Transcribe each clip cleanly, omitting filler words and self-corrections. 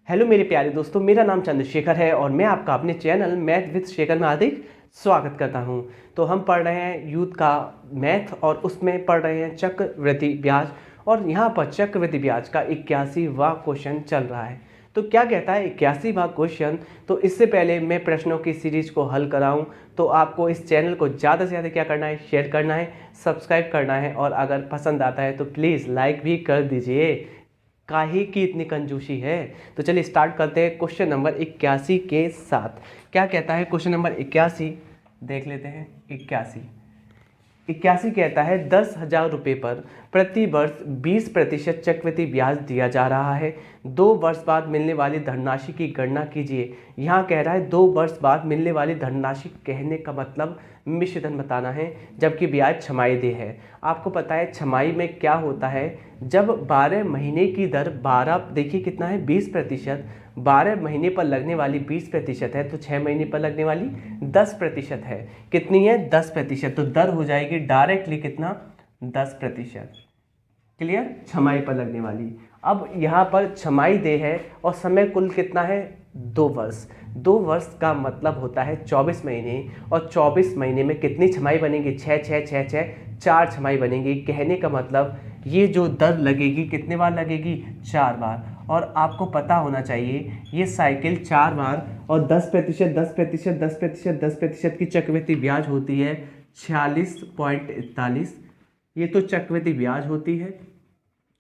Hello मेरे प्यारे दोस्तों, मेरा नाम चंद्रशेखर है और मैं आपका अपने चैनल मैथ विद शेखर में हार्दिक स्वागत करता हूं। तो हम पढ़ रहे हैं यूथ का मैथ और उसमें पढ़ रहे हैं चक्रवृद्धि ब्याज। और यहाँ पर चक्रवृद्धि ब्याज का 81वां क्वेश्चन चल रहा है। तो क्या कहता है 81वां क्वेश्चन। तो इससे पहले मैं प्रश्नों की सीरीज को हल कराऊं तो आपको इस चैनल को ज़्यादा से ज़्यादा क्या करना है, शेयर करना है, सब्सक्राइब करना है और अगर पसंद आता है तो प्लीज़ लाइक भी कर दीजिए। काहे की इतनी कंजूसी है। तो चलिए स्टार्ट करते हैं क्वेश्चन नंबर 81 के साथ। क्या कहता है क्वेश्चन नंबर 81, देख लेते हैं। 81 कहता है 10,000 रुपये पर प्रति वर्ष 20% चक्रवृद्धि ब्याज दिया जा रहा है। 2 वर्ष बाद मिलने वाली धनराशि की गणना कीजिए। यहाँ कह रहा है 2 वर्ष बाद मिलने वाली धनराशि, कहने का मतलब मिश्र धन बताना है, जबकि ब्याज छमाही दे है। आपको पता है छमाही में क्या होता है, जब 12 महीने की दर 12, देखिए कितना है 20%, 12 महीने पर लगने वाली 20% है तो 6 महीने पर लगने वाली 10% है। कितनी है 10%, तो दर हो जाएगी डायरेक्टली कितना 10%। क्लियर, छमाही पर लगने वाली। अब यहाँ पर छमाही दे है और समय कुल कितना है 2 वर्ष। 2 वर्ष का मतलब होता है 24 महीने और 24 महीने में कितनी छमाही बनेगी, 6 6 6 6 4 छमाही बनेगी। कहने का मतलब ये जो दर लगेगी कितने बार लगेगी, 4 बार। और आपको पता होना चाहिए ये साइकिल 4 बार और 10%, 10%, 10%, 10% की चक्रवृद्धि ब्याज होती है 46.41। ये तो चक्रवृद्धि ब्याज होती है।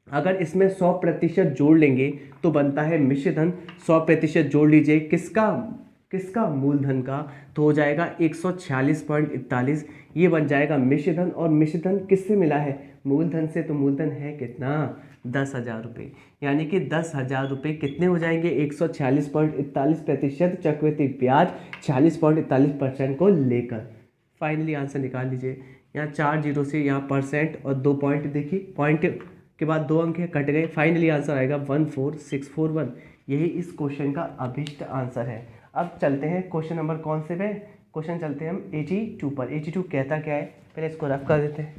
अगर इसमें 100% जोड़ लेंगे तो बनता है मिश्र धन। 100% जोड़ लीजिए किसका, मूलधन का, तो हो जाएगा 146.41। ये बन जाएगा मिश्र धन। और मिश्र धन किससे मिला है, मूलधन से। तो मूलधन है कितना 10,000 रुपये। यानी कि 10,000 रुपये कितने हो जाएंगे, 146.41% चक्रवृद्धि ब्याज 46.41% को लेकर। फाइनली आंसर निकाल लीजिए। यहाँ 4 जीरो से यहाँ परसेंट और 2 पॉइंट, देखिए पॉइंट के बाद 2 अंक है, कट गए। फाइनली आंसर आएगा 14641। यही इस क्वेश्चन का अभिष्ट आंसर है। अब चलते हैं क्वेश्चन नंबर कौन से पे, क्वेश्चन चलते हैं हम 82 पर। 82 कहता क्या है, पहले इसको रफ कर देते हैं।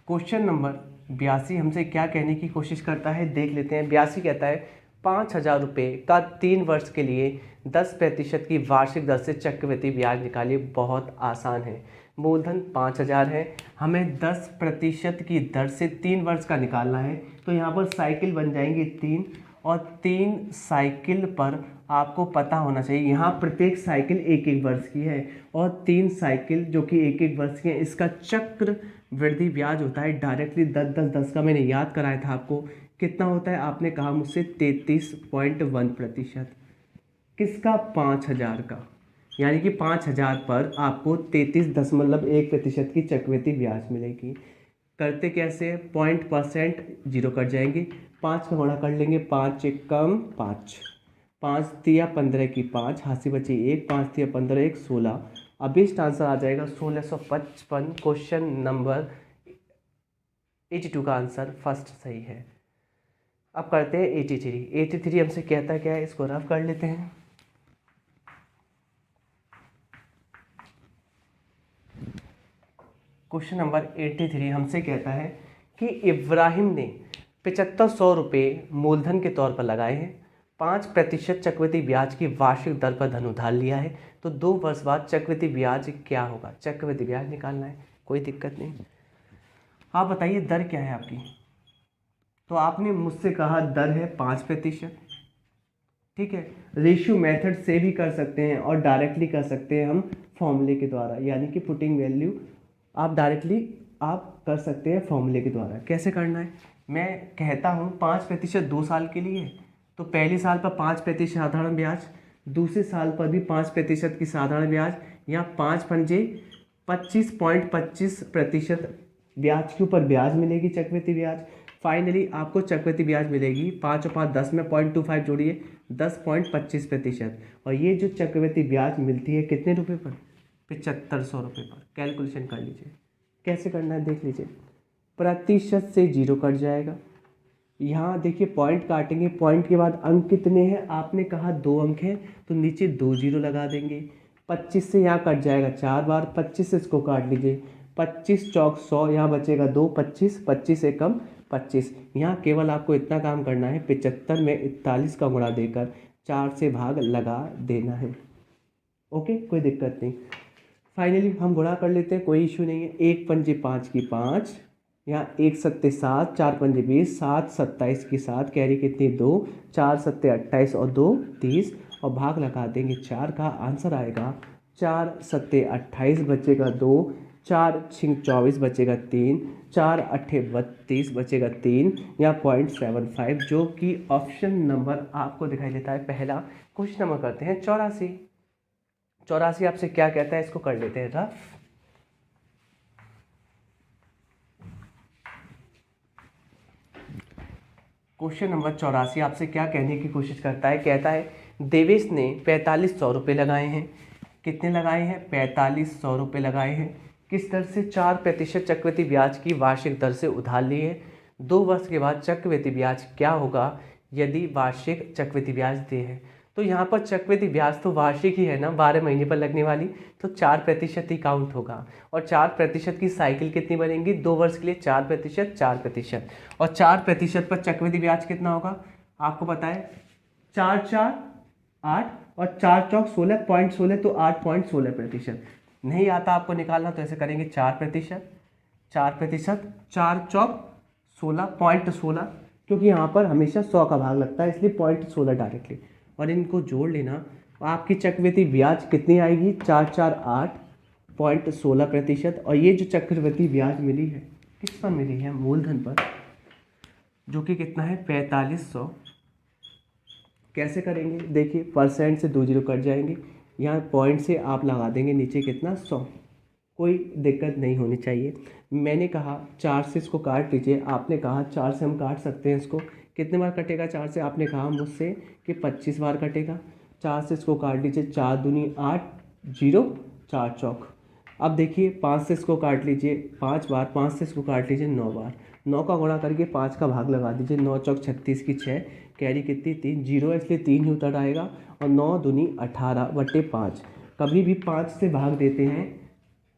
क्वेश्चन नंबर 82 हमसे क्या कहने की कोशिश करता है, देख लेते हैं। 82 कहता है 5,000 रुपये का 3 वर्ष के लिए 10% की वार्षिक दर से चक्रवृद्धि ब्याज निकालिए। बहुत आसान है। मूलधन 5,000 है, हमें 10% की दर से 3 वर्ष का निकालना है। तो यहाँ पर साइकिल बन जाएंगी 3 और 3 साइकिल पर आपको पता होना चाहिए, यहाँ प्रत्येक साइकिल 1-1 वर्ष की है और 3 साइकिल जो कि 1-1 वर्ष की है, इसका चक्र वृद्धि ब्याज होता है डायरेक्टली 10-10-10 का। मैंने याद कराया था आपको, कितना होता है, आपने कहा मुझसे 33.1%। किसका, 5,000 का। यानी कि 5,000 पर आपको 33.1% की चक्रवृद्धि ब्याज मिलेगी। करते कैसे, पॉइंट परसेंट जीरो कट जाएंगे, 5 का गुणा कर लेंगे, 5 एक कम 5, 5 तिया 15 की 5, हाथी बची 1, 5 तिया 15, 1 16। अभिष्ट आंसर आ जाएगा 1655। क्वेश्चन नंबर 82 का आंसर फर्स्ट सही है। अब करते हैं 83। 83 हमसे कहता क्या है, इसको रफ कर लेते हैं। क्वेश्चन नंबर 83 हमसे कहता है कि इब्राहिम ने 7500 रुपये मूलधन के तौर पर लगाए हैं, 5% चक्रवृद्धि ब्याज की वार्षिक दर पर धन उधार लिया है। तो 2 वर्ष बाद चक्रवृद्धि ब्याज क्या होगा, चक्रवृद्धि ब्याज निकालना है, कोई दिक्कत नहीं। आप बताइए दर क्या है आपकी। तो आपने मुझसे कहा दर है 5%। ठीक है, रेशियो मेथड से भी कर सकते हैं और डायरेक्टली कर सकते हैं हम फॉर्मूले के द्वारा, यानी कि पुटिंग वैल्यू आप डायरेक्टली आप कर सकते हैं फॉर्मूले के द्वारा। कैसे करना है, मैं कहता हूँ 5% 2 साल के लिए, तो पहले साल पर 5% साधारण ब्याज, दूसरे साल पर भी 5% की साधारण ब्याज, या 5 पंजे 25.25% ब्याज के ऊपर ब्याज मिलेगी, चक्रवृद्धि ब्याज। फाइनली आपको चक्रवृद्धि ब्याज मिलेगी 5 और 5 10 में 0.25 जोड़िए 10.25%। और ये जो चक्रवृद्धि ब्याज मिलती है कितने रुपए पर, 7500 रुपये पर। कैलकुलेशन कर लीजिए, कैसे करना है देख लीजिए। प्रतिशत से जीरो कट जाएगा, यहाँ देखिए पॉइंट काटेंगे, पॉइंट के बाद अंक कितने हैं, आपने कहा 2 अंक हैं तो नीचे 2 जीरो लगा देंगे। 25 से यहाँ कट जाएगा 4 बार, 25 से इसको काट लीजिए, 25 चौक 100, यहाँ बचेगा 2, 25, 25 से कम 25। यहाँ केवल आपको इतना काम करना है, 75 में 41 का गुणा देकर 4 से भाग लगा देना है। ओके, कोई दिक्कत नहीं। फाइनली हम गुणा कर लेते हैं, कोई इशू नहीं है। 1 पंजे 5 की 5, यहाँ 1 सत्ते 7, 4 पंजे 20, 7 27 की 7, कैरी कितनी 2, 4 सत्ते 28 और 2 30, और भाग लगा देंगे 4 का। आंसर आएगा 4 सत्ते 28 बचेगा 2, 4 छिंग 24 बचेगा 3, 4 अट्ठे 32 बचेगा 3, या 0.75, जो कि ऑप्शन नंबर आपको दिखाई देता है पहला। क्वेश्चन नंबर करते हैं 84। 84 आपसे क्या कहता है, इसको कर लेते हैं रफ। क्वेश्चन नंबर 84 आपसे क्या कहने की कोशिश करता है, कहता है देवेश ने 4500 रुपये लगाए हैं। कितने लगाए हैं? 4500 रुपये लगाए हैं। किस दर से? 4% चक्रवृद्धि ब्याज की वार्षिक दर से उधार लिए है। 2 वर्ष के बाद चक्रवृद्धि ब्याज क्या होगा यदि वार्षिक चक्रवृद्धि ब्याज दे है? तो यहाँ पर चक्रवृद्धि ब्याज तो वार्षिक ही है ना, 12 महीने पर लगने वाली, तो 4% ही काउंट होगा। और 4% की साइकिल कितनी बनेंगी? 2 वर्ष के लिए 4%, 4%, और 4% पर चक्रवृद्धि ब्याज कितना होगा आपको पता है? 4 4 8 और 4 चौक 16, 0.16, तो 8.16%। नहीं आता आपको निकालना तो ऐसे करेंगे 4%, 4%, 4 चौक 16, 0.16, क्योंकि यहाँ पर हमेशा 100 का भाग लगता है इसलिए 0.16 डायरेक्टली, और इनको जोड़ लेना। आपकी चक्रवृद्धि ब्याज कितनी आएगी? 448.16%। और ये जो चक्रवृद्धि ब्याज मिली है किस पर मिली है? मूलधन पर, जो कि कितना है? 4500। कैसे करेंगे? देखिए, परसेंट से 2 जीरो कट जाएंगे, यहाँ पॉइंट से आप लगा देंगे नीचे कितना? 100। कोई दिक्कत नहीं होनी चाहिए। मैंने कहा 4 से इसको काट लीजिए, आपने कहा 4 से हम काट सकते हैं इसको। कितने बार कटेगा 4 से? आपने कहा मुझसे कि 25 बार कटेगा। 4 से इसको काट लीजिए, 4 दूनी 8, 0, 4 चौक। अब देखिए 5 से इसको काट लीजिए 5 बार, 5 से इसको काट लीजिए 9 बार। 9 का गुणा करके 5 का भाग लगा दीजिए, 9 चौक 36 की 6, कैरी कितनी 3, 0 है इसलिए 3 ही उतर आएगा, और 9 दूनी 18/5। कभी भी 5 से भाग देते हैं,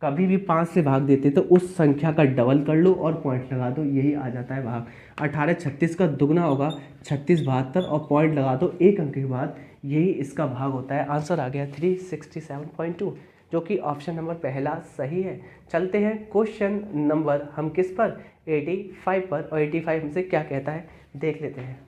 कभी भी 5 से भाग देते तो उस संख्या का डबल कर लो और पॉइंट लगा दो, यही आ जाता है भाग। 18 36 का दुगना होगा 36 72, और पॉइंट लगा दो एक अंक के बाद, यही इसका भाग होता है। आंसर आ गया 367.2, जो कि ऑप्शन नंबर पहला सही है। चलते हैं क्वेश्चन नंबर हम किस पर? 85 पर, और 85 हमसे क्या कहता है देख लेते हैं।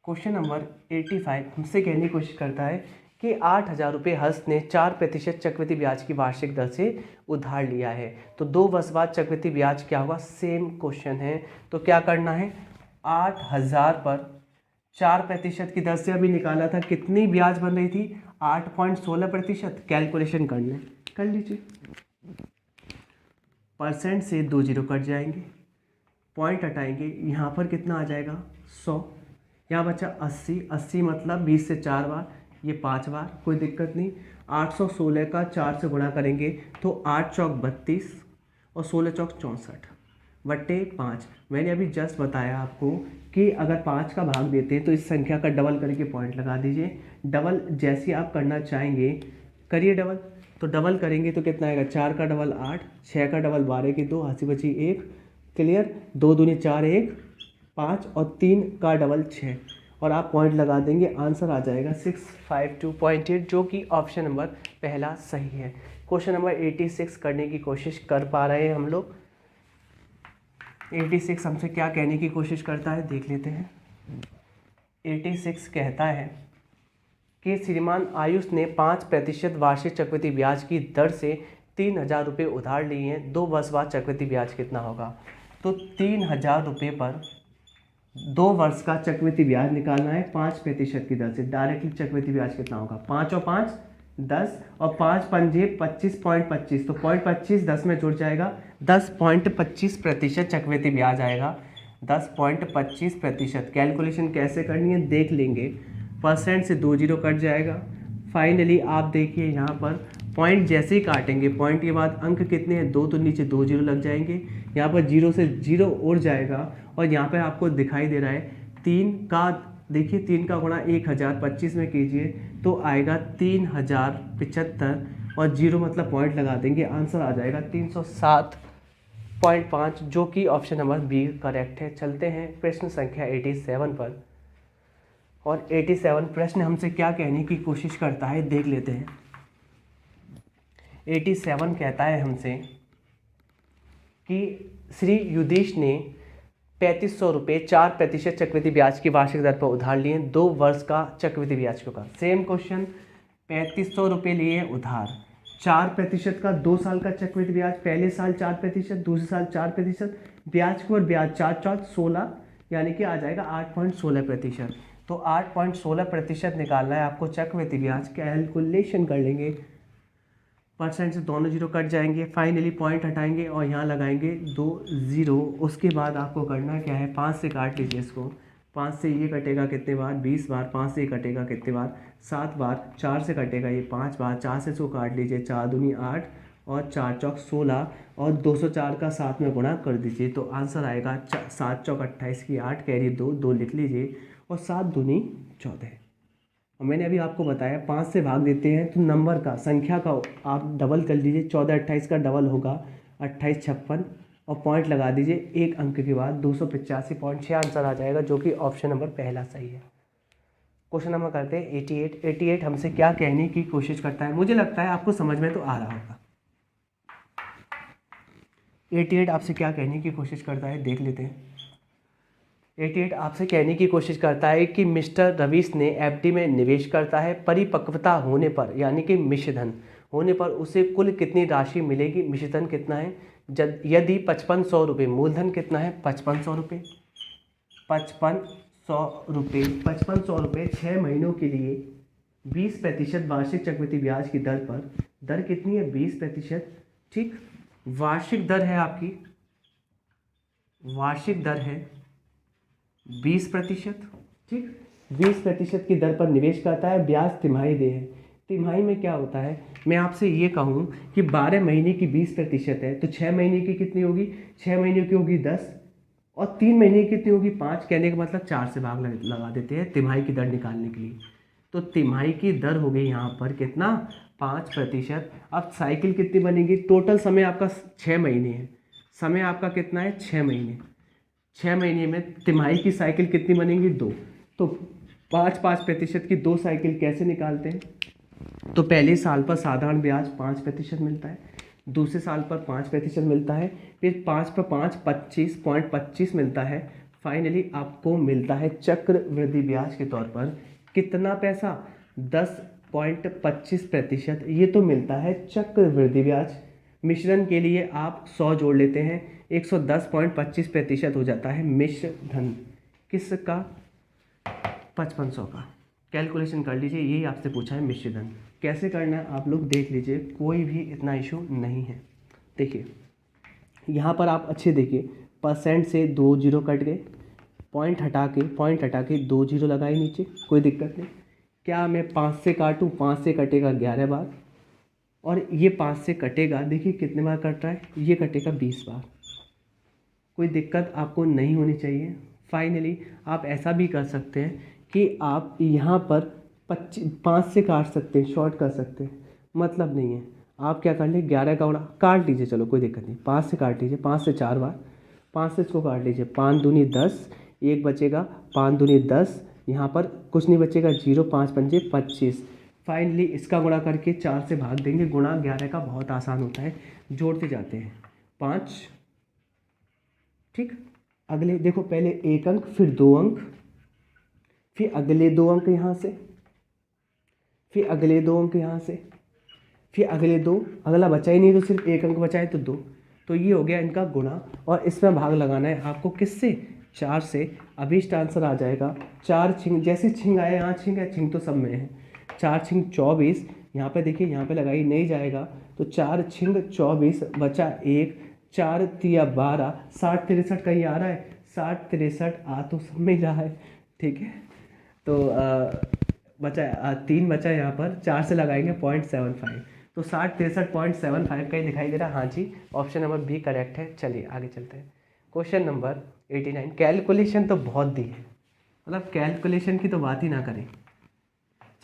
क्वेश्चन नंबर 85 हमसे कहने की कोशिश करता है कि 8,000 रुपये हर्ष ने 4% चक्रवृद्धि ब्याज की वार्षिक दर से उधार लिया है। तो 2 वर्ष बाद चक्रवृद्धि ब्याज क्या होगा? सेम क्वेश्चन है, तो क्या करना है? 8,000 पर 4% की दर से अभी निकाला था, कितनी ब्याज बन रही थी? 8.16%। कैलकुलेशन करना है, कर लीजिए। परसेंट से 2 जीरो कट जाएंगे, पॉइंट हटाएंगे, यहाँ पर कितना आ जाएगा? 100। यहाँ बचा 80, 80 मतलब 20 से 4 बार, ये 5 बार, कोई दिक्कत नहीं। 816 का 4 से गुणा करेंगे तो 8 चौक 32 और 16 चौक 64/5। मैंने अभी जस्ट बताया आपको कि अगर 5 का भाग देते हैं तो इस संख्या का डबल करके पॉइंट लगा दीजिए। डबल जैसे आप करना चाहेंगे करिए डबल, तो डबल करेंगे तो कितना आएगा? 4 का डबल 8, 6 का डबल 12 की 2, हंसी बची 1, क्लियर। 2 दूनी 4, 1, 5, और 3 का डबल 6, और आप पॉइंट लगा देंगे, आंसर आ जाएगा 652.8, जो कि ऑप्शन नंबर पहला सही है। क्वेश्चन नंबर 86 करने की कोशिश कर पा रहे हैं हम लोग। 86 हमसे क्या कहने की कोशिश करता है देख लेते हैं। 86 कहता है कि श्रीमान आयुष ने 5% वार्षिक चक्रवृद्धि ब्याज की दर से 3,000 रुपये उधार लिए हैं। 2 वर्ष बाद चक्रवृद्धि ब्याज कितना होगा? तो 3,000 रुपये पर 2 वर्ष का चक्रवृद्धि ब्याज निकालना है 5% की दर से। डायरेक्टली चक्रवृद्धि ब्याज कितना होगा? 5 और 5 10, और 5 पंजे 25.25, तो 0.25 10 में जुड़ जाएगा, 10.25% चक्रवृद्धि ब्याज आएगा। 10.25%। कैलकुलेशन कैसे करनी है देख लेंगे। परसेंट से 2 जीरो कट जाएगा। फाइनली आप देखिए यहाँ पर पॉइंट जैसे ही काटेंगे, पॉइंट के बाद अंक कितने हैं? 2, तो नीचे 2 जीरो लग जाएंगे। यहाँ पर 0 से 0 उड़ जाएगा, और यहाँ पर आपको दिखाई दे रहा है 3 का देखिए 3 का गुणा 1000 25 में कीजिए तो आएगा 3075 और जीरो मतलब पॉइंट लगा देंगे, आंसर आ जाएगा 307.5 जो कि ऑप्शन नंबर बी करेक्ट है। चलते हैं प्रश्न संख्या 87 पर। और 87 प्रश्न हमसे क्या कहने की कोशिश करता है देख लेते हैं। 87 कहता है हमसे कि श्री युधीश ने 3500 रुपये 4% चक्रवृद्धि ब्याज की वार्षिक दर पर उधार लिए, 2 वर्ष का चक्रवृद्धि ब्याज चुका। सेम क्वेश्चन, 3500 रुपये लिए उधार, 4% का 2 साल का चक्रवृद्धि ब्याज, पहले साल 4%, दूसरे साल 4%, ब्याज के ऊपर ब्याज 4 यानी कि आ जाएगा 8.16%। तो 8.16% निकालना है आपको चक्रवृद्धि ब्याज। कैलकुलेशन कर लेंगे, परसेंट से दोनों जीरो कट जाएंगे, फाइनली पॉइंट हटाएंगे और यहाँ लगाएंगे 2 जीरो। उसके बाद आपको करना क्या है, 5 से काट लीजिए इसको। 5 से ये कटेगा कितने बार, 20 बार। 5 से ये कटेगा कितने बार, 7 बार। 4 से कटेगा ये 5 बार। 4 से इसको काट लीजिए, 4 दूनी 8 और 4 चौक 16 और 204 का 7 में गुणा कर दीजिए तो आंसर आएगा 7 चौक 28 की 8 कैरी 2 लिख लीजिए और 7 दूनी 14। और मैंने अभी आपको बताया 5 से भाग देते हैं तो नंबर का, संख्या का आप डबल कर लीजिए। 14 28 का डबल होगा 28 56 और पॉइंट लगा दीजिए एक अंक के बाद 285.6 आंसर आ जाएगा जो कि ऑप्शन नंबर पहला सही है। क्वेश्चन नंबर करते हैं 88 हमसे क्या कहने की कोशिश करता है, मुझे लगता है आपको समझ में तो आ रहा होगा। 88 आपसे क्या कहने की कोशिश करता है देख लेते हैं। 88 आपसे कहने की कोशिश करता है कि मिस्टर रवीश ने एफडी में निवेश करता है, परिपक्वता होने पर यानी कि मिश्रधन होने पर उसे कुल कितनी राशि मिलेगी। मिश्रधन कितना है, यदि 5500 रुपये, मूलधन कितना है 5500 रुपये। 5500 रुपये 6 महीनों के लिए 20% वार्षिक चक्रवृद्धि ब्याज की दर पर, दर कितनी है 20%, ठीक। वार्षिक दर है आपकी, वार्षिक दर है 20%, ठीक। 20% की दर पर निवेश करता है, ब्याज तिमाही दे है। तिमाही में क्या होता है, मैं आपसे ये कहूँ कि 12 महीने की 20% है तो 6 महीने की कितनी होगी, 6 महीने की होगी 10 और 3 महीने की कितनी होगी 5। कहने का मतलब 4 से भाग लगा देते हैं तिमाही की दर निकालने के लिए। तो तिमाही की दर हो गई यहाँ पर कितना 5%। अब साइकिल कितनी बनेगी, टोटल समय आपका 6 महीने है, समय आपका कितना है 6 महीने। 6 महीने में तिमाही की साइकिल कितनी बनेंगी 2। तो 5% की 2 साइकिल कैसे निकालते हैं, तो पहले साल पर साधारण ब्याज 5% मिलता है, दूसरे साल पर 5% मिलता है, फिर 5 पर 5 25.25 मिलता है। फाइनली आपको मिलता है चक्रवृद्धि ब्याज के तौर पर कितना पैसा 10.25%। ये तो मिलता है चक्रवृद्धि ब्याज। मिश्रण के लिए आप 100 जोड़ लेते हैं, 110.25% हो जाता है मिश्र धन किसका 5500 का। कैलकुलेशन कर लीजिए, यही आपसे पूछा है मिश्र धन कैसे करना है, आप लोग देख लीजिए, कोई भी इतना इशू नहीं है। देखिए यहाँ पर आप अच्छे देखिए, परसेंट से 2 जीरो कट गए, पॉइंट हटा के 2 जीरो लगाए नीचे, कोई दिक्कत नहीं। क्या मैं 5 से काटूँ, 5 से कटेगा 11 बार और ये 5 से कटेगा, देखिए कितने बार कट रहा है, ये कटेगा 20 बार। कोई दिक्कत आपको नहीं होनी चाहिए। फाइनली आप ऐसा भी कर सकते हैं कि आप यहाँ पर 5 से काट सकते हैं, शॉर्ट कर सकते हैं, मतलब नहीं है। आप क्या कर लें 11 का गुणा काट लीजिए, चलो कोई दिक्कत नहीं, 5 से काट लीजिए, 5 से 4 बार, 5 से इसको काट लीजिए, 5 दूनी 10, एक बचेगा, 5 दूनी 10, यहाँ पर कुछ नहीं बचेगा, 0, 5 पंजे 25। फाइनली इसका गुणा करके 4 से भाग देंगे। गुणा 11 का बहुत आसान होता है, जोड़ते जाते हैं 5, ठीक। अगले देखो, पहले 1 अंक, फिर 2 अंक, फिर अगले 2 अंक यहाँ से, फिर अगले 2 अंक यहाँ से, फिर अगले 2, अगला बचा ही नहीं तो सिर्फ 1 अंक बचा है तो 2। तो ये हो गया इनका गुणा और इसमें भाग लगाना है आपको किससे 4 से। अभीष्ट आंसर आ जाएगा 4 छिंग, जैसे छिंग आए यहाँ छिंग है, छिंग तो सब में है, 4 छिंग 24, यहाँ पे देखिए यहाँ पे लगाई नहीं जाएगा तो 4 छिंग 24 बचा 1, 4 तिया 12, 60 63 का ये आ रहा है, 60 63 आ तो सब में रहा है, ठीक है। तो बचा 3 बचा यहाँ पर, 4 से लगाएंगे 0.75, तो 60 63.75 का ही दिखाई दे रहा है। हाँ जी, ऑप्शन नंबर बी करेक्ट है। चलिए आगे चलते हैं। क्वेश्चन नंबर 89, कैलकुलेशन तो बहुत दी है, मतलब कैलकुलेशन की तो बात ही ना करें।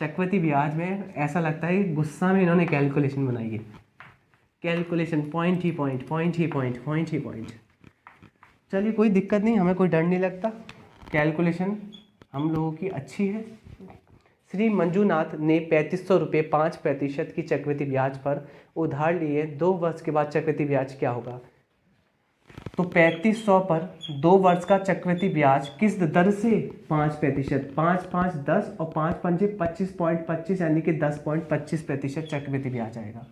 चक्रवृद्धि ब्याज में ऐसा लगता है कि गुस्सा में इन्होंने कैलकुलेशन बनाई है। कैलकुलेशन पॉइंट ही पॉइंट, पॉइंट ही पॉइंट, पॉइंट ही पॉइंट। चलिए कोई दिक्कत नहीं, हमें कोई डर नहीं लगता, कैलकुलेशन हम लोगों की अच्छी है। श्री मंजूनाथ ने 3500 रुपये 5% की चक्रवृद्धि ब्याज पर उधार लिए, 2 वर्ष के बाद चक्रवृद्धि ब्याज क्या होगा? तो 3500 पर 2 वर्ष का चक्रवृद्धि ब्याज किस दर से? 5%। 5 5 10 और 5 पंजे 25.25 यानी कि 10.25% चक्रवृद्धि ब्याज आएगा।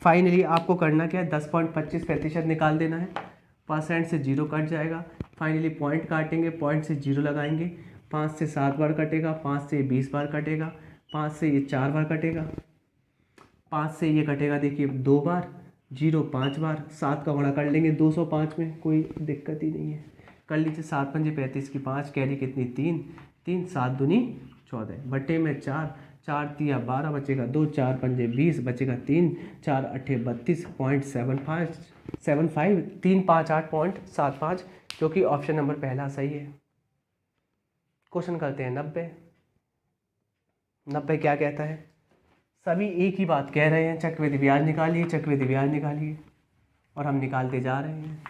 फाइनली आपको करना क्या है? 10.25% निकाल देना है। परसेंट से 0 कट जाएगा। फाइनली पॉइंट काटेंगे, पॉइंट से 0 लगाएंगे। 5 से 7 बार कटेगा, 5 से 20 बार कटेगा, 5 से ये 4 बार कटेगा, 5 से ये कटेगा देखिए 2 बार, 0 5 बार, 7 का गुणा कर लेंगे 205 में, कोई दिक्कत ही नहीं है। कर लीजिए 7 पंजे 35 की 5, कैरी कितनी 3, 3 7 दूनी 14, बटे में 4, 4 तिया 12 बचेगा 2, 4 पंजे 20 बचेगा 3, 4 अट्ठे 32.75, 3 5 8.75, जो कि ऑप्शन नंबर पहला सही है। क्वेश्चन करते हैं 90। 90 क्या कहता है? सभी एक ही बात कह रहे हैं, चक्रवृद्धि ब्याज निकालिए, चक्रवृद्धि ब्याज निकालिए, और हम निकालते जा रहे हैं।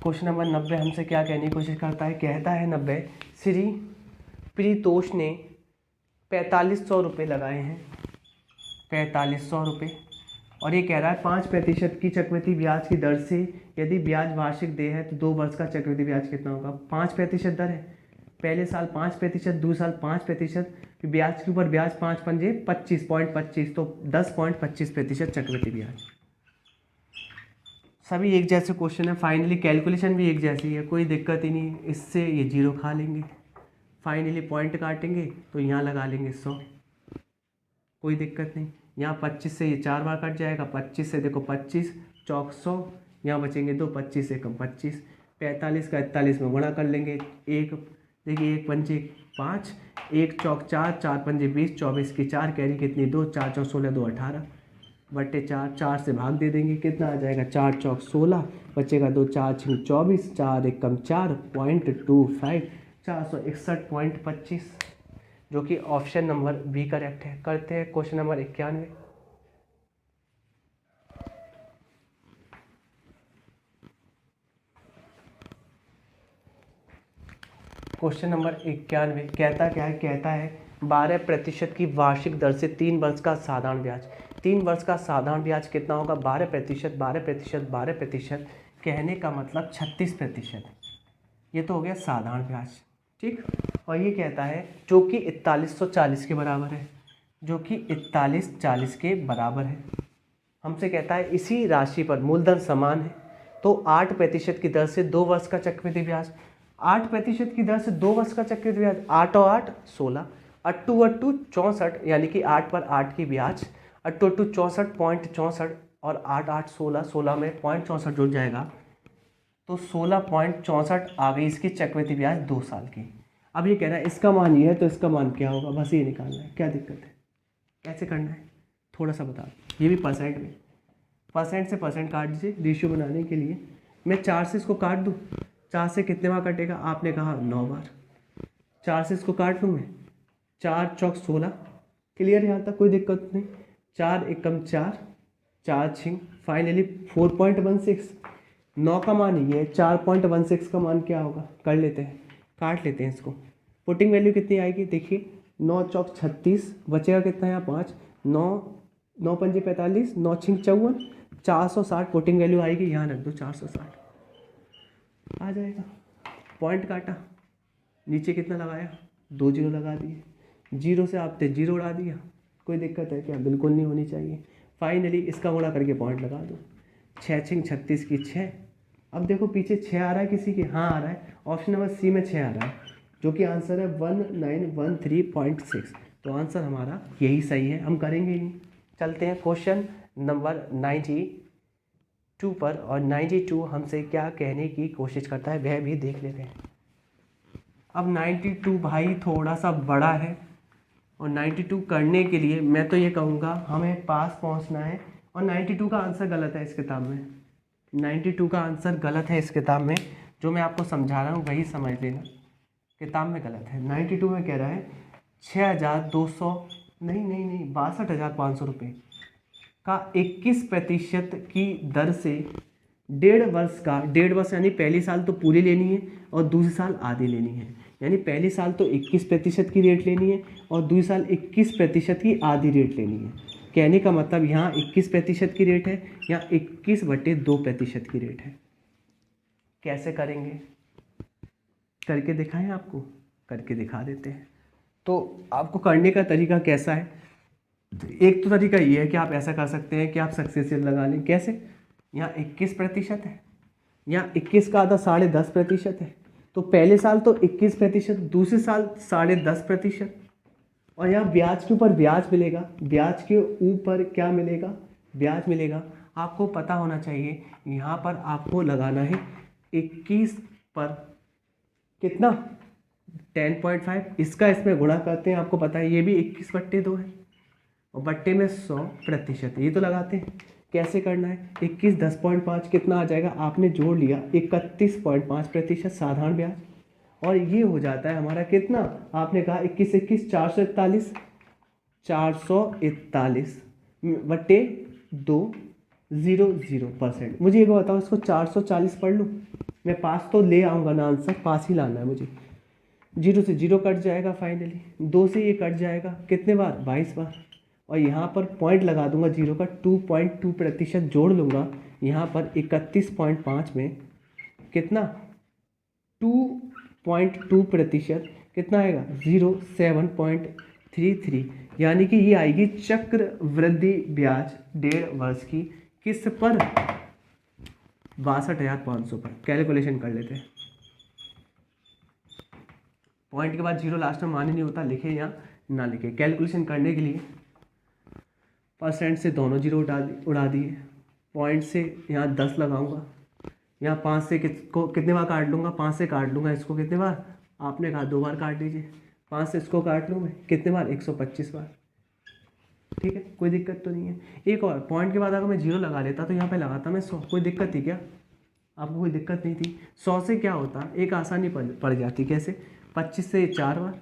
क्वेश्चन नंबर 90 हमसे क्या कहने की कोशिश करता है? कहता है 90, श्री प्रीतोष ने 4500 रुपये लगाए हैं, 4500 रुपये, और ये कह रहा है 5% की चक्रवृद्धि ब्याज की दर से यदि ब्याज वार्षिक देय है तो 2 वर्ष का चक्रवृद्धि ब्याज कितना होगा? 5% दर है, पहले साल 5%, दूसरे साल 5%, फिर ब्याज के ऊपर ब्याज 5 पंजे 25.25, तो 10.25% चक्रवृद्धि ब्याज। सभी एक जैसे क्वेश्चन है। फाइनली कैलकुलेशन भी एक जैसी है, कोई दिक्कत ही नहीं, इससे ये 0 खा लेंगे। फाइनली पॉइंट काटेंगे तो यहाँ लगा लेंगे 100, कोई दिक्कत नहीं। यहाँ 25 से ये 4 बार कट जाएगा, 25 से देखो 25 चौक 100, यहाँ बचेंगे 2, 25 से कम 25, 45 का 41 में गुणा कर लेंगे। एक देखिए 1 पंजे 5, 1 चौक 4, 4 पंजे 20, 24 की 4, कैरी कितनी 2, 4 चौक 16, 2 18, बटे 4, 4 से भाग दे देंगे, कितना आ जाएगा? 4 चौक 16, बचेगा 2, 4 6 24, 4 1 कम 4.25, 461.25, जो कि ऑप्शन नंबर बी करेक्ट है। करते हैं क्वेश्चन नंबर 91। क्वेश्चन नंबर 91 कहता क्या है? कहता है 12% की वार्षिक दर से 3 वर्ष का साधारण ब्याज। 3 वर्ष का साधारण ब्याज कितना होगा? 12%, 12%, 12%, कहने का मतलब 36%। ये तो हो गया साधारण ब्याज, ठीक। और ये कहता है जो कि 4140 के बराबर है, जो कि 4140 के बराबर है। हमसे कहता है इसी राशि पर मूलधन समान है, तो 8% की दर से 2 वर्ष का चक्रवृद्धि ब्याज। 8% की दर से 2 वर्ष का चक्रवृद्धि ब्याज, 8 और 8 16, अट्टू अट्टू 64, यानी कि 8 पर 8 की ब्याज, अट्टू अट्टू 64.64, और 8 8 16, 16 में 0.64 जुड़ जाएगा, तो 16.64 आ गई इसकी चक्रवृद्धि ब्याज 2 साल की। अब ये कह रहा है इसका मान ये है, तो इसका मान क्या होगा? बस ये निकालना है, क्या दिक्कत है? कैसे करना है थोड़ा सा बता। ये भी परसेंट में, परसेंट से परसेंट काट दीजिए रेशियो बनाने के लिए। मैं 4 से इसको काट दूँ, 4 से कितने बार कटेगा? आपने कहा 9 बार। 4 से इसको काट लूँ मैं, 4 चौक 16, क्लियर यहाँ तक? कोई दिक्कत नहीं। 4 1 कम 4, 4 6, फाइनली 4.16, 9 का मान ये है, 4.16 का मान क्या होगा? कर लेते हैं, काट लेते हैं इसको। पुटिंग वैल्यू कितनी आएगी? देखिए 9 चौक 36, बचेगा कितना यहाँ? 5, 9 9 पंजे 45, 9 6 54, 460 पुटिंग वैल्यू आएगी, यहाँ रख दो 460 आ जाएगा। पॉइंट काटा, नीचे कितना लगाया? 2 जीरो लगा दिए, जीरो से आपने 0 उड़ा दिया, कोई दिक्कत है क्या? बिल्कुल नहीं होनी चाहिए। फाइनली इसका गुणा करके पॉइंट लगा दो, 6 6 36 की 6। अब देखो पीछे 6 आ रहा है किसी के? हाँ आ रहा है, ऑप्शन नंबर सी में 6 आ रहा है, जो कि आंसर है 1913.6। तो आंसर हमारा यही सही है, हम करेंगे ही नहीं। चलते हैं क्वेश्चन नंबर 92 पर, और 92 हमसे क्या कहने की कोशिश करता है वह भी देख लेते हैं। अब 92 भाई थोड़ा सा बड़ा है, और 92 करने के लिए मैं तो ये कहूँगा हमें पास पहुँचना है, और 92 का आंसर गलत है इस किताब में, 92 का आंसर गलत है इस किताब में। जो मैं आपको समझा रहा हूँ वही समझ लेना, किताब में गलत है। 92 में कह रहा है 6,200 नहीं 62,500 रुपये का 21% की दर से 1.5 वर्ष यानी पहली साल तो पूरी लेनी है और दूसरी साल आधी लेनी है। यानी पहली साल तो 21% की रेट लेनी है और दूसरी साल 21% की आधी रेट लेनी है। कहने का मतलब यहाँ 21% की रेट है, यहाँ 21/2% की रेट है। कैसे करेंगे, करके दिखाएं आपको, करके दिखा देते हैं। तो आपको करने का तरीका कैसा है, एक तो तरीका ये है कि आप ऐसा कर सकते हैं कि आप सक्सेसिव लगा लें। कैसे, यहाँ 21% है, यहाँ 21 का आधा 10.5% है, तो पहले साल तो 21%, दूसरे साल 10.5%, और यहाँ ब्याज के ऊपर ब्याज मिलेगा, ब्याज के ऊपर क्या मिलेगा, ब्याज मिलेगा। आपको पता होना चाहिए यहाँ पर आपको लगाना है 21 पर कितना 10.5, इसका इसमें गुणा करते हैं, आपको पता है ये भी 21/2 है और बट्टे में 100%, ये तो लगाते हैं। कैसे करना है, 21 10.5 कितना आ जाएगा, आपने जोड़ लिया 31.5% साधारण ब्याज, और ये हो जाता है हमारा कितना, आपने कहा 21 441 441/2 0.00%। मुझे एक बताओ, इसको 440 पढ़ लूँ, मैं पास तो ले आऊँगा ना, आंसर पास ही लाना है मुझे। 0 से 0 कट जाएगा फाइनली, 2 से ये कट जाएगा कितने बार, 22 बार, और यहाँ पर पॉइंट लगा दूंगा 0 का, 2.2% जोड़ लूँगा यहाँ पर 31.5 में कितना 2.2% कितना आएगा 07.33, यानी कि ये आएगी चक्रवृद्धि ब्याज 1.5 वर्ष की, किस पर 62,500 पर। कैलकुलेशन कर लेते हैं, पॉइंट के बाद 0 लास्ट में मान्य नहीं होता, लिखे या ना लिखे। कैलकुलेशन करने के लिए परसेंट से दोनों 0 उड़ा दिए, पॉइंट से यहाँ 10 लगाऊंगा, यहाँ 5 से कितने बार काट लूँगा, 5 से काट लूँगा इसको कितने बार, आपने कहा 2 बार काट लीजिए, 5 से इसको काट लूँ मैं कितने बार, 125 बार। ठीक है, कोई दिक्कत तो नहीं है। एक और पॉइंट के बाद अगर मैं 0 लगा लेता तो यहाँ पे लगाता मैं 100, कोई दिक्कत थी क्या, आपको कोई दिक्कत नहीं थी। 100 से क्या होता, एक आसानी पड़ जाती, कैसे 25 से 4 बार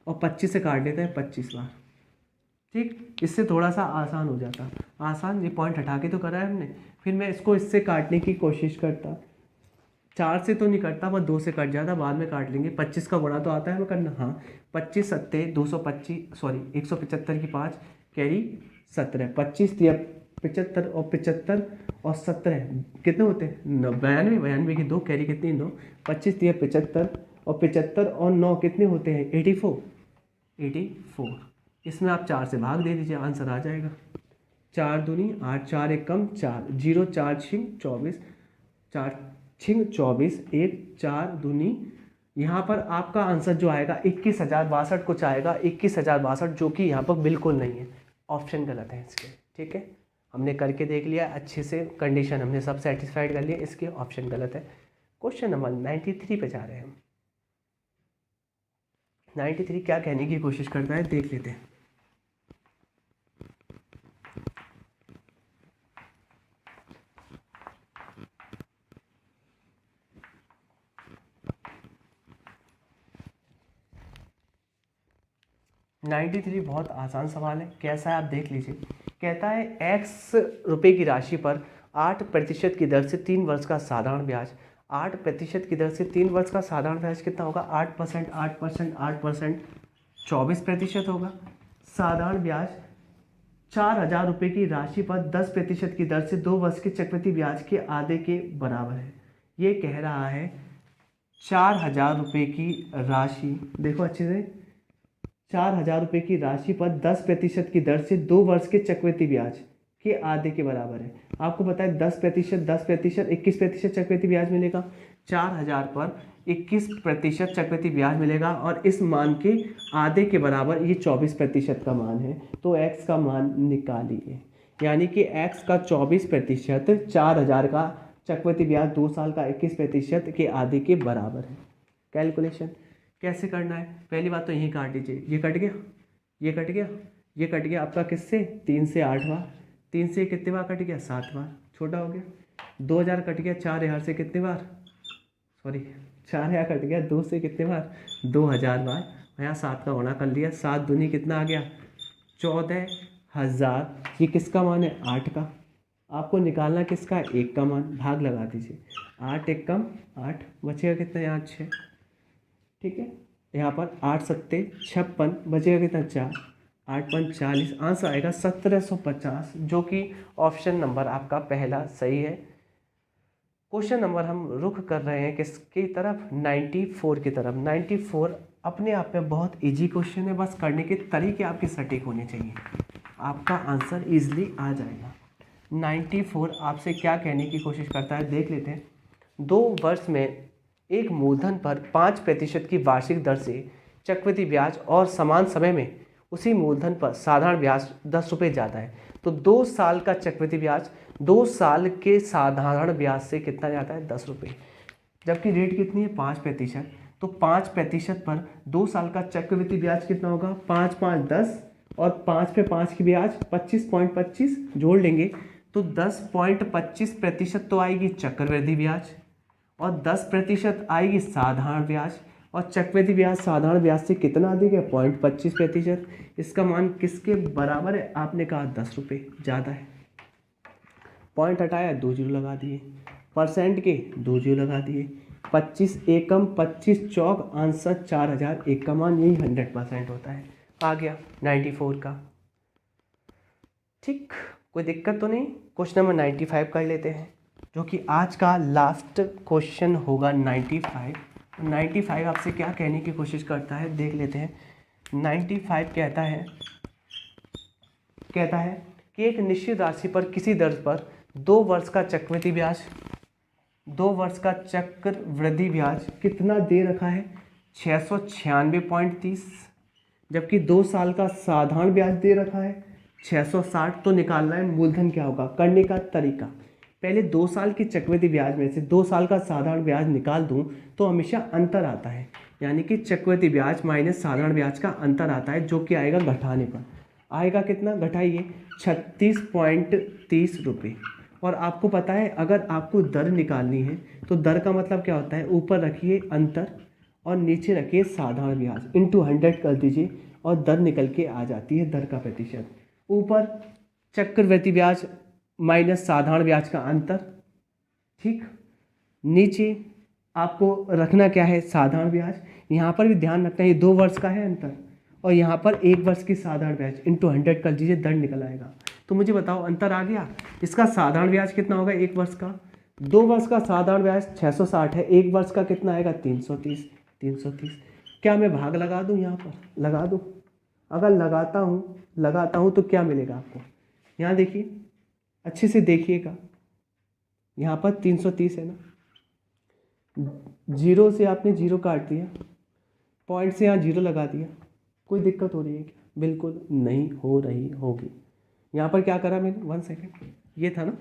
और 25 से काट लेते हैं 25 बार। ठीक, इससे थोड़ा सा आसान हो जाता, आसान, ये पॉइंट हटा के तो करा है हमने, फिर मैं इसको इससे काटने की कोशिश करता, 4 से तो नहीं करता, बस 2 से कट जाता, बाद में काट लेंगे। 25 का गुणा तो आता है हमें करना, हाँ 25 सत्ते 225 सॉरी 175 की 5 कैरी 17, 25 तिया 75 और 75 और 17 कितने होते हैं 92, 92 की 2 कैरी कितनी 9, 25 तिया 75 और 75 और 9 कितने होते हैं 84। इसमें आप 4 से भाग दे दीजिए, आंसर आ जाएगा। 4 दूनी 8, 4 एक कम 4, 0 4 छिंग 24, 4 छिंग 24, 1 4 दूनी, यहाँ पर आपका आंसर जो आएगा 21,062 कुछ आएगा, 21,062, जो कि यहाँ पर बिल्कुल नहीं है, ऑप्शन गलत है इसके। ठीक है, हमने करके देख लिया अच्छे से, कंडीशन हमने सब सेटिस्फाइड कर लिया, इसके ऑप्शन गलत है। क्वेश्चन नंबर 93 पे जा रहे हैं हम। 93 क्या कहने की कोशिश करता है, देख लेते हैं। नाइन्टी थ्री बहुत आसान सवाल है, कैसा है आप देख लीजिए। कहता है एक्स रुपए की राशि पर 8% की दर से 3 वर्ष का साधारण ब्याज, 8% की दर से 3 वर्ष का साधारण ब्याज कितना होगा, 8%, 24% होगा। साधारण ब्याज 4,000 रुपये की राशि पर 10% की दर से 2 वर्ष के चक्रवृद्धि ब्याज के आधे के बराबर है। ये कह रहा है 4,000 रुपये की राशि, देखो अच्छे से, 4,000 रुपये की राशि पर 10% की दर से 2 वर्ष के चक्रवृद्धि ब्याज के आधे के बराबर है। आपको पता है 10%, 21% चक्रवृद्धि ब्याज मिलेगा, 4,000 पर 21% चक्रवृद्धि ब्याज मिलेगा, और इस मान के आधे के बराबर ये 24% का मान है, तो x का मान निकालिए। यानी कि x का 24% 4,000 का चक्रवृद्धि ब्याज 2 साल का 21% के आधे के बराबर है। कैलकुलेशन कैसे करना है, पहली बात तो यहीं काट लीजिए, ये कट गया, ये कट गया, ये कट गया आपका किससे, 3 से 8 बार, 3 से कितने बार कट गया, 7 बार, छोटा हो गया। 2,000 कट गया 4,000 से कितने बार, सॉरी 4 यहाँ कट गया, 2 से कितने बार, 2000 बार। यहाँ 7 का गुणा कर लिया, 7 दूनी कितना आ गया, 14,000। ये किसका मान है, 8 का। आपको निकालना किसका है, 1 का मान, भाग लगा दीजिए। 8 1 कम 8, बचेगा कितना, यहाँ 6। ठीक है, यहाँ पर 8 सत्ते 56, बचेगा कितना, 4। 8 5 40, आंसर आएगा 1750, जो कि ऑप्शन नंबर आपका पहला सही है। क्वेश्चन नंबर हम रुख कर रहे हैं किसकी तरफ, 94 की तरफ। 94 अपने आप में बहुत इजी क्वेश्चन है, बस करने के तरीके आपके सटीक होने चाहिए, आपका आंसर इजीली आ जाएगा। 94 आपसे क्या कहने की कोशिश करता है, देख लेते हैं। 2 वर्ष में एक मूलधन पर 5% की वार्षिक दर से चक्रवृद्धि ब्याज और समान समय में उसी मूलधन पर साधारण ब्याज 10 रुपये ज़्यादा है, तो 2 साल का चक्रवृद्धि ब्याज 2 साल के साधारण ब्याज से कितना जाता है, 10 रुपये। जबकि रेट कितनी है, 5%, तो 5% पर 2 साल का चक्रवृद्धि ब्याज कितना होगा, 5 5 10, और 5 पे 5 की ब्याज 25.25 जोड़ लेंगे तो 10.25% तो आएगी चक्रवृद्धि ब्याज, और 10% आएगी साधारण ब्याज, और चक्रवृद्धि ब्याज साधारण ब्याज से कितना अधिक है, 0.25%। इसका मान किसके बराबर है, आपने कहा 10 रुपये ज़्यादा है। पॉइंट हटाया, 2 जीरो लगा दिए, परसेंट के 2 जीरो लगा दिए, 25 एकम 25 चौक, आंसर 4000। 1 का मान यही 100% होता है। आ गया 94 का। ठीक, कोई दिक्कत तो नहीं। क्वेश्चन नंबर 95 कर लेते हैं, जो कि आज का लास्ट क्वेश्चन होगा। 95 आपसे क्या कहने की कोशिश करता है, देख लेते हैं। 95 कहता है कि एक निश्चित राशि पर किसी दर पर 2 वर्ष का चक्रवृद्धि ब्याज, 2 वर्ष का चक्रवृद्धि ब्याज कितना दे रखा है, 696.30, जबकि 2 साल का साधारण ब्याज दे रखा है 660। तो निकालना है मूलधन क्या होगा। करने का तरीका, पहले 2 साल की चक्रवृद्धि ब्याज में से 2 साल का साधारण ब्याज निकाल दूं तो हमेशा अंतर आता है, यानी कि चक्रवृद्धि ब्याज माइनस साधारण ब्याज का अंतर आता है, जो कि आएगा घटाने पर। आएगा कितना, घटाइए 36.30 रुपये। और आपको पता है अगर आपको दर निकालनी है तो दर का मतलब क्या होता है, ऊपर रखिए अंतर और नीचे रखिए साधारण ब्याज, इंटू 100 कर दीजिए और दर निकल के आ जाती है, दर का प्रतिशत। ऊपर चक्रवृद्धि ब्याज माइनस साधारण ब्याज का अंतर, ठीक। नीचे आपको रखना क्या है, साधारण ब्याज। यहाँ पर भी ध्यान रखना है ये 2 वर्ष का है अंतर, और यहाँ पर 1 वर्ष की साधारण ब्याज, इंटू 100 कर दीजिए, दर निकल आएगा। तो मुझे बताओ अंतर आ गया। इसका साधारण ब्याज कितना होगा 1 वर्ष का, 2 वर्ष का साधारण ब्याज 660 है, 1 वर्ष का कितना आएगा 330। क्या मैं भाग लगा दूं, यहाँ पर लगा दूं। अगर लगाता हूँ तो क्या मिलेगा आपको, यहाँ देखिए अच्छे से देखिएगा, यहाँ पर 330 है ना, जीरो से आपने जीरो काट दिया, पॉइंट से यहाँ जीरो लगा दिया। कोई दिक्कत हो रही है क्या, बिल्कुल नहीं हो रही होगी। यहाँ पर क्या करा मैंने, 1 सेकेंड, ये था ना,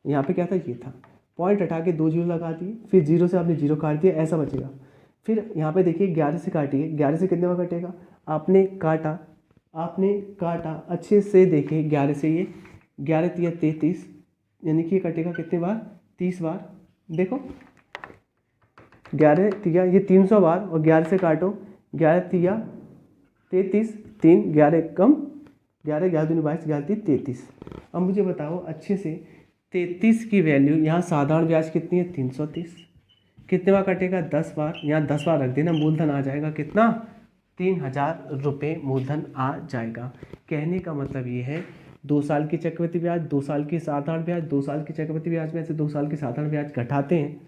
यहाँ पे क्या था, ये था, पॉइंट हटा के 2 जीरो लगा दिए, फिर जीरो से आपने जीरो काट दिया, ऐसा बचेगा। फिर यहाँ पे देखिए 11 से काटिए, 11 से कितने बार कटेगा, आपने काटा अच्छे से देखिए, 11 से ये 11 तिया 33, यानी कि ये कटेगा कितने बार, 30 बार। देखो 11 तिया ये 300 बार, और 11 से काटो, 11 तिया 33, 3 11 कम 11, 11 दूनी 22, 11 3 33। अब मुझे बताओ अच्छे से, 33 की वैल्यू यहाँ साधारण ब्याज कितनी है 330, कितने बार कटेगा 10 बार, यहाँ 10 बार रख देना, मूलधन आ जाएगा कितना 3000 रुपये मूलधन आ जाएगा। कहने का मतलब ये है 2 साल की चक्रवृद्धि ब्याज, 2 साल की साधारण ब्याज, 2 साल की चक्रवृद्धि ब्याज में से 2 साल की साधारण ब्याज घटाते हैं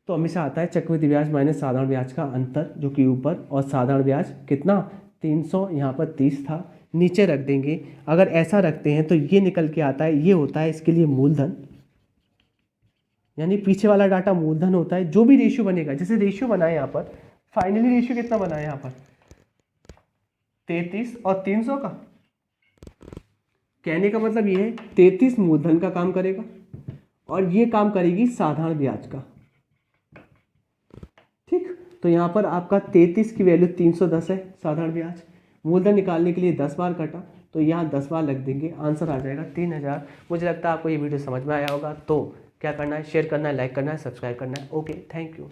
तो हमेशा आता है चक्रवृद्धि ब्याज माइनस साधारण ब्याज का अंतर, जो कि ऊपर, और साधारण ब्याज कितना 300, यहाँ पर 30 था, नीचे रख देंगे। अगर ऐसा रखते हैं तो ये निकल के आता है, ये होता है इसके लिए मूलधन, यानी पीछे वाला डाटा मूलधन होता है। जो भी रेशियो बनेगा, जैसे रेशियो बनाए यहाँ पर, फाइनली रेशियो कितना बना है यहाँ पर 33 और 300 का। कहने का मतलब ये है 33 मूलधन का काम करेगा और ये काम करेगी साधारण ब्याज का, ठीक। तो यहाँ पर आपका 33 की वैल्यू 310 है साधारण ब्याज, मूलधन निकालने के लिए 10 बार कटा तो यहाँ 10 बार लग देंगे, आंसर आ जाएगा 3000। मुझे लगता है आपको ये वीडियो समझ में आया होगा। तो क्या करना है, शेयर करना है, लाइक करना है, सब्सक्राइब करना है। Okay, thank you.